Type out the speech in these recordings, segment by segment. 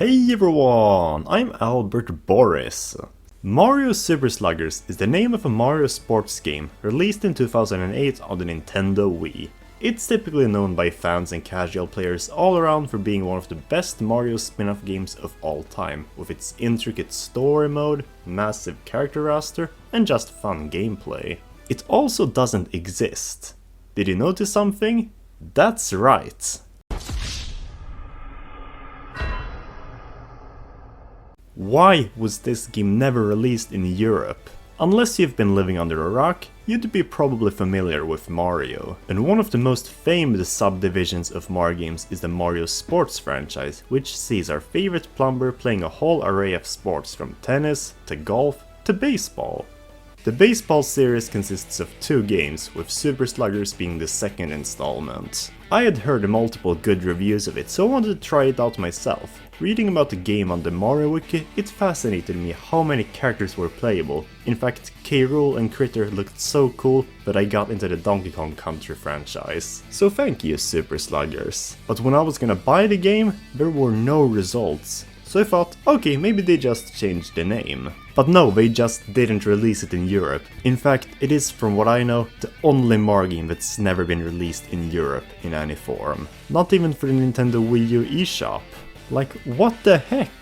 Hey everyone, I'm Albert Boris. Mario Super Sluggers is the name of a Mario sports game released in 2008 on the Nintendo Wii. It's typically known by fans and casual players all around for being one of the best Mario spin-off games of all time, with its intricate story mode, massive character roster, and just fun gameplay. It also doesn't exist. Did you notice something? That's right. Why was this game never released in Europe? Unless you've been living under a rock, you'd be probably familiar with Mario. And one of the most famous subdivisions of Mario games is the Mario Sports franchise, which sees our favorite plumber playing a whole array of sports from tennis, to golf, to baseball. The baseball series consists of two games, with Super Sluggers being the second installment. I had heard multiple good reviews of it, so I wanted to try it out myself. Reading about the game on the Mario Wiki, it fascinated me how many characters were playable. In fact, K. Rool and Critter looked so cool that I got into the Donkey Kong Country franchise. So thank you, Super Sluggers. But when I was gonna buy the game, there were no results. So I thought, okay, maybe they just changed the name. But no, they just didn't release it in Europe. In fact, it is, from what I know, the only Mario game that's never been released in Europe in any form. Not even for the Nintendo Wii U eShop. Like, what the heck?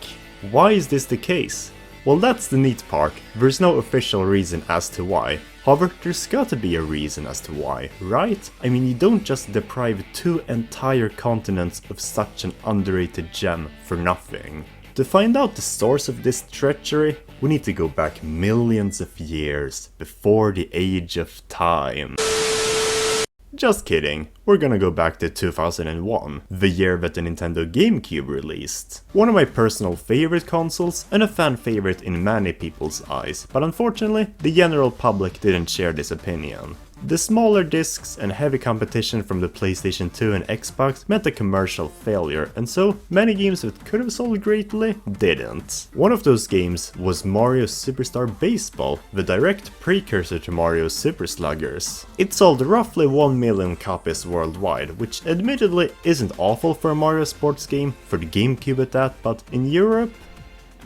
Why is this the case? Well, that's the neat part. There's no official reason as to why. However, there's gotta be a reason as to why, right? I mean, you don't just deprive two entire continents of such an underrated gem for nothing. To find out the source of this treachery, we need to go back millions of years, before the age of time. Just kidding, we're gonna go back to 2001, the year that the Nintendo GameCube released. One of my personal favorite consoles and a fan favorite in many people's eyes, but unfortunately, the general public didn't share this opinion. The smaller discs and heavy competition from the PlayStation 2 and Xbox meant a commercial failure, and so many games that could have sold greatly didn't. One of those games was Mario Superstar Baseball, the direct precursor to Mario Super Sluggers. It sold roughly 1 million copies worldwide, which admittedly isn't awful for a Mario sports game, for the GameCube at that, but in Europe?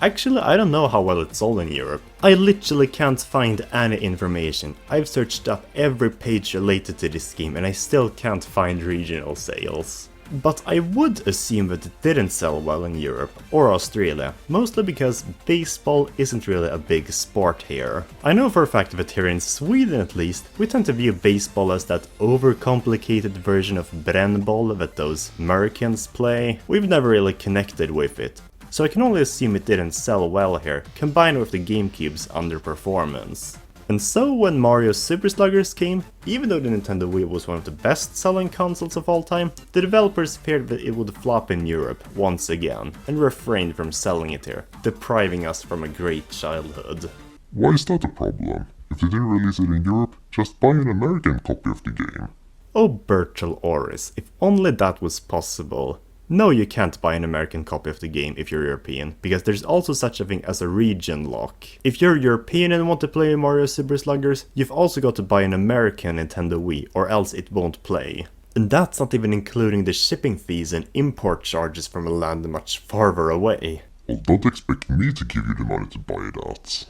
Actually, I don't know how well it sold in Europe. I literally can't find any information. I've searched up every page related to this game and I still can't find regional sales. But I would assume that it didn't sell well in Europe or Australia, mostly because baseball isn't really a big sport here. I know for a fact that here in Sweden at least, we tend to view baseball as that overcomplicated version of brännboll that those Americans play. We've never really connected with it. So I can only assume it didn't sell well here, combined with the GameCube's underperformance. And so when Mario Super Sluggers came, even though the Nintendo Wii was one of the best selling consoles of all time, the developers feared that it would flop in Europe once again, and refrained from selling it here, depriving us from a great childhood. Why is that a problem? If they didn't release it in Europe, just buy an American copy of the game. Oh Bertel Oris, if only that was possible. No, you can't buy an American copy of the game if you're European, because there's also such a thing as a region lock. If you're European and want to play Mario Super Sluggers, you've also got to buy an American Nintendo Wii, or else it won't play. And that's not even including the shipping fees and import charges from a land much farther away. Well, don't expect me to give you the money to buy it out.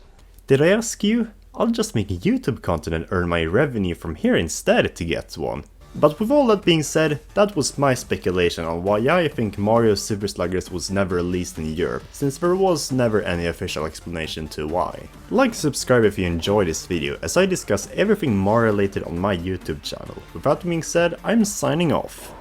Did I ask you? I'll just make YouTube content and earn my revenue from here instead to get one. But with all that being said, that was my speculation on why I think Mario Super Sluggers was never released in Europe, since there was never any official explanation to why. Like and subscribe if you enjoyed this video, as I discuss everything Mario related on my YouTube channel. With that being said, I'm signing off.